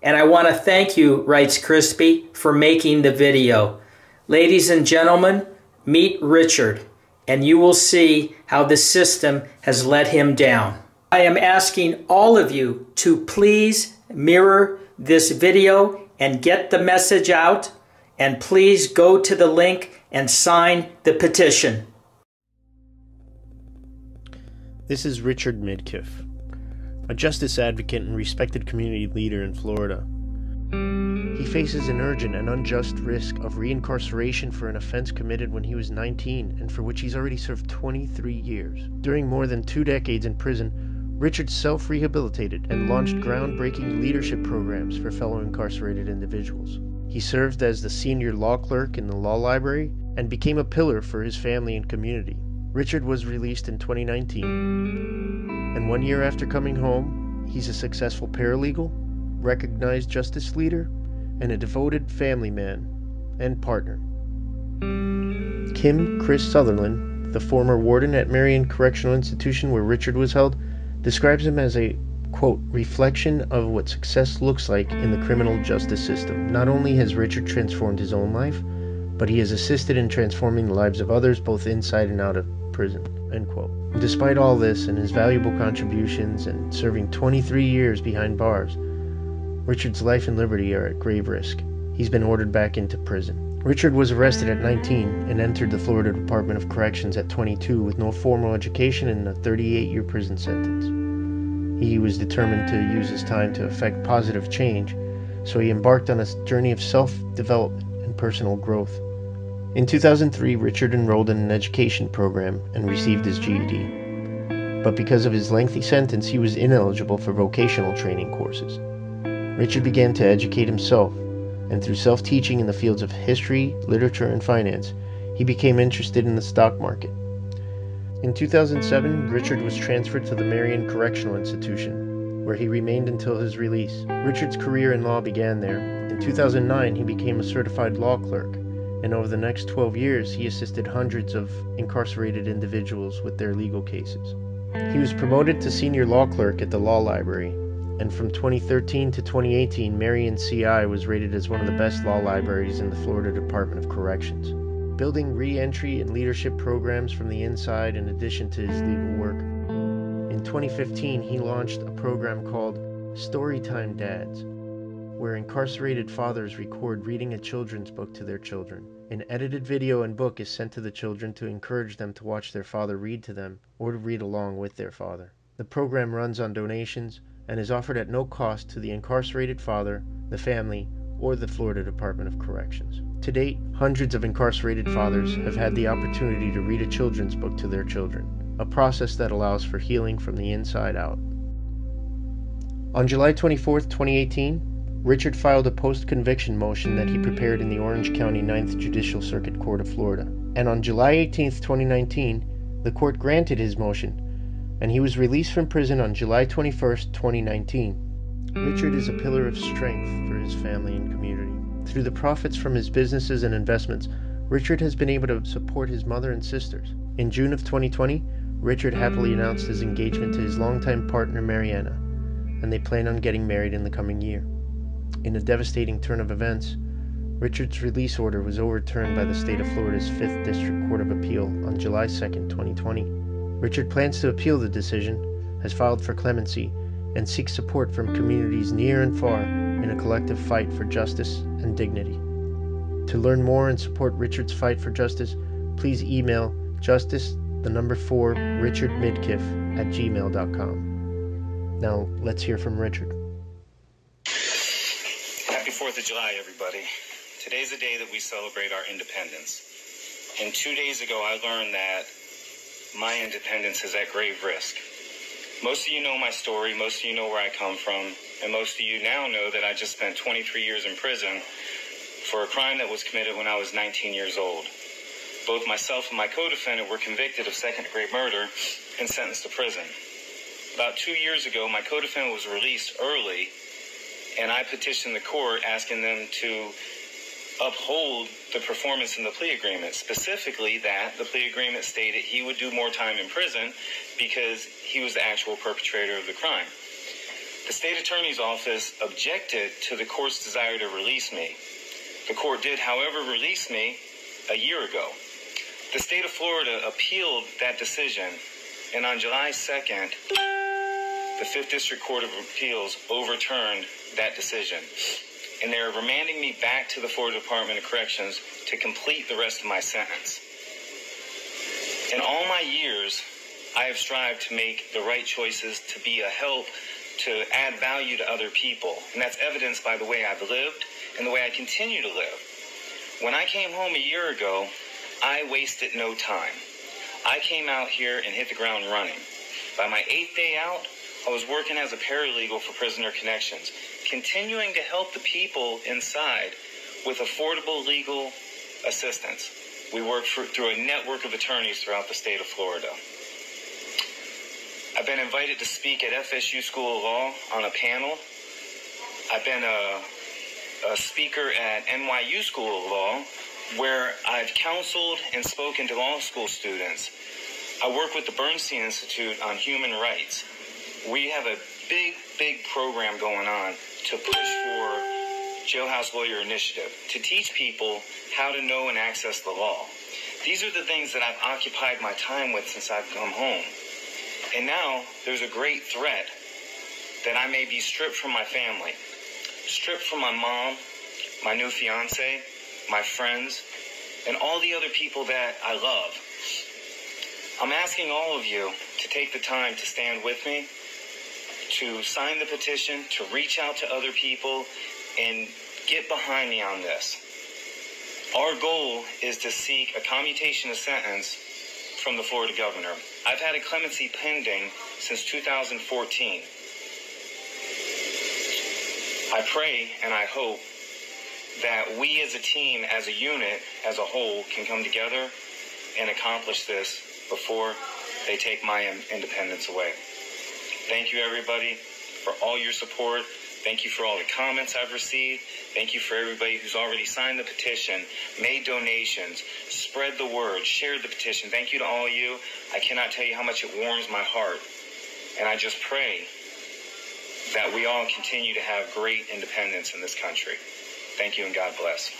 And I want to thank you, writes Crispy, for making the video. Ladies and gentlemen, meet Richard, and you will see how the system has let him down. I am asking all of you to please mirror this video and get the message out, and please go to the link and sign the petition. This is Richard Midkiff, a justice advocate and respected community leader in Florida. He faces an urgent and unjust risk of reincarceration for an offense committed when he was 19 and for which he's already served 23 years. During more than 2 decades in prison, Richard self-rehabilitated and launched groundbreaking leadership programs for fellow incarcerated individuals. He served as the senior law clerk in the law library and became a pillar for his family and community. Richard was released in 2019, and 1 year after coming home, he's a successful paralegal, recognized justice leader, and a devoted family man and partner. Kim Chris Sutherland, the former warden at Marion Correctional Institution where Richard was held, describes him as a, quote, reflection of what success looks like in the criminal justice system. Not only has Richard transformed his own life, but he has assisted in transforming the lives of others both inside and out of prison, end quote. Despite all this and his valuable contributions and serving 23 years behind bars, Richard's life and liberty are at grave risk. He's been ordered back into prison. Richard was arrested at 19 and entered the Florida Department of Corrections at 22 with no formal education and a 38-year prison sentence. He was determined to use his time to effect positive change, so he embarked on a journey of self-development and personal growth. In 2003, Richard enrolled in an education program and received his GED. But because of his lengthy sentence, he was ineligible for vocational training courses. Richard began to educate himself, and through self-teaching in the fields of history, literature, and finance, he became interested in the stock market. In 2007, Richard was transferred to the Marion Correctional Institution, where he remained until his release. Richard's career in law began there. In 2009, he became a certified law clerk, and over the next 12 years, he assisted hundreds of incarcerated individuals with their legal cases. He was promoted to senior law clerk at the law library, and from 2013 to 2018, Marion CI was rated as one of the best law libraries in the Florida Department of Corrections. Building re-entry and leadership programs from the inside in addition to his legal work. In 2015, he launched a program called Storytime Dads, where incarcerated fathers record reading a children's book to their children. An edited video and book is sent to the children to encourage them to watch their father read to them or to read along with their father. The program runs on donations and is offered at no cost to the incarcerated father, the family, or the Florida Department of Corrections. To date, hundreds of incarcerated fathers have had the opportunity to read a children's book to their children, a process that allows for healing from the inside out. On July 24, 2018, Richard filed a post-conviction motion that he prepared in the Orange County 9th Judicial Circuit Court of Florida. And on July 18, 2019, the court granted his motion, and he was released from prison on July 21, 2019. Richard is a pillar of strength for his family and community. Through the profits from his businesses and investments, Richard has been able to support his mother and sisters. In June of 2020, Richard happily announced his engagement to his longtime partner, Mariana, and they plan on getting married in the coming year. In a devastating turn of events, Richard's release order was overturned by the state of Florida's 5th District Court of Appeal on July 2, 2020. Richard plans to appeal the decision, has filed for clemency, and seeks support from communities near and far in a collective fight for justice and dignity. To learn more and support Richard's fight for justice, please email justice4richardmidkiff@gmail.com. Now, let's hear from Richard. Happy 4th of July, everybody. Today's the day that we celebrate our independence. And 2 days ago, I learned that my independence is at grave risk. Most of you know my story, most of you know where I come from, and most of you now know that I just spent 23 years in prison for a crime that was committed when I was 19 years old. Both myself and my co-defendant were convicted of second-degree murder and sentenced to prison. About 2 years ago, my co-defendant was released early, and I petitioned the court asking them to uphold the performance in the plea agreement, specifically that the plea agreement stated he would do more time in prison because he was the actual perpetrator of the crime. The state attorney's office objected to the court's desire to release me. The court did, however, release me a year ago. The state of Florida appealed that decision, and on July 2nd, the 5th District Court of Appeals overturned that decision. And they're remanding me back to the Florida Department of Corrections to complete the rest of my sentence. In all my years, I have strived to make the right choices, to be a help, to add value to other people. And that's evidenced by the way I've lived and the way I continue to live. When I came home a year ago, I wasted no time. I came out here and hit the ground running. By my 8th day out, I was working as a paralegal for Prisoner Connections, continuing to help the people inside with affordable legal assistance. We work through a network of attorneys throughout the state of Florida. I've been invited to speak at FSU School of Law on a panel. I've been a speaker at NYU School of Law, where I've counseled and spoken to law school students. I work with the Bernstein Institute on human rights. We have a big program going on to push for Jailhouse Lawyer Initiative, to teach people how to know and access the law. These are the things that I've occupied my time with since I've come home. And now there's a great threat that I may be stripped from my family, stripped from my mom, my new fiance, my friends, and all the other people that I love. I'm asking all of you to take the time to stand with me, to sign the petition, to reach out to other people, and get behind me on this. Our goal is to seek a commutation of sentence from the Florida governor. I've had a clemency pending since 2014. I pray and I hope that we as a team, as a unit, as a whole, can come together and accomplish this before they take my independence away. Thank you, everybody, for all your support. Thank you for all the comments I've received. Thank you for everybody who's already signed the petition, made donations, spread the word, shared the petition. Thank you to all of you. I cannot tell you how much it warms my heart. And I just pray that we all continue to have great independence in this country. Thank you and God bless.